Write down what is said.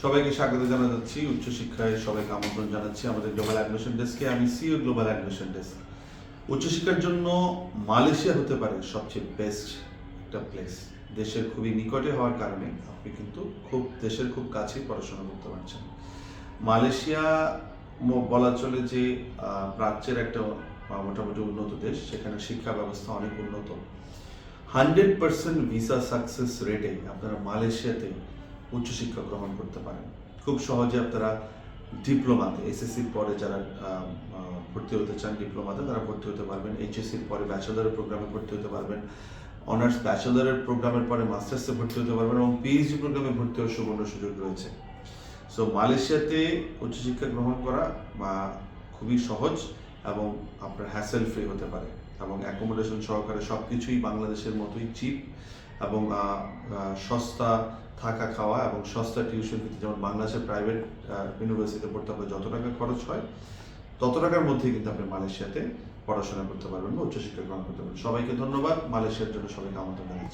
সবাইকে স্বাগত জানাচ্ছি উচ্চশিক্ষায় সবাইকে আমন্ত্রণ জানাচ্ছি আমাদের গ্লোবাল অ্যাডমিশন ডেস্কে। আমি সিইও গ্লোবাল অ্যাডমিশন ডেস্ক। উচ্চশিক্ষার জন্য মালয়েশিয়া হতে পারে সবচেয়ে বেস্ট একটা প্লেস। দেশের খুবই নিকটে হওয়ার কারণে আপনি কিন্তু দেশের খুব কাছেই পড়াশোনা করতে পারছেন। মালয়েশিয়া বলা চলে যে প্রাচ্যের একটা মোটামুটি উন্নত দেশ, সেখানে শিক্ষা ব্যবস্থা অনেক উন্নত। 100% ভিসা সাকসেস রেটে আপনারা মালয়েশিয়াতে উচ্চশিক্ষা গ্রহণ করতে পারেন। খুব সহজে আপনারা ডিপ্লোমাতে, এসএসসির পরে যারা ভর্তি হতে চান ডিপ্লোমাতে, তারা ভর্তি হতে পারবেন। এইচএসসির পরে ব্যাচেলারের প্রোগ্রামে ভর্তি হতে পারবেন। অনার্স ব্যাচেলারের প্রোগ্রামের পরে মাস্টার্সে ভর্তি হতে পারবেন এবং পিএইচডি প্রোগ্রামে ভর্তি হওয়ার সুবর্ণ সুযোগ রয়েছে। সো মালয়েশিয়াতে উচ্চশিক্ষা গ্রহণ করা খুবই সহজ এবং আপনার হ্যাসেল ফ্রি হতে পারে এবং অ্যাকোমোডেশন সহকারে সব কিছুই বাংলাদেশের মতোই চিপ এবং সস্তা থাকা খাওয়া এবং সস্তা টিউশন ফিতে। যেমন বাংলাদেশের প্রাইভেট ইউনিভার্সিটিতে পড়তে আপনার যত টাকা খরচ হয় তত টাকার মধ্যেই কিন্তু আপনি মালয়েশিয়াতে পড়াশোনা করতে পারবেন বা উচ্চশিক্ষা গ্রহণ করতে পারবেন। সবাইকে ধন্যবাদ। মালয়েশিয়ার জন্য সবাইকে আমন্ত্রণ জানাচ্ছি।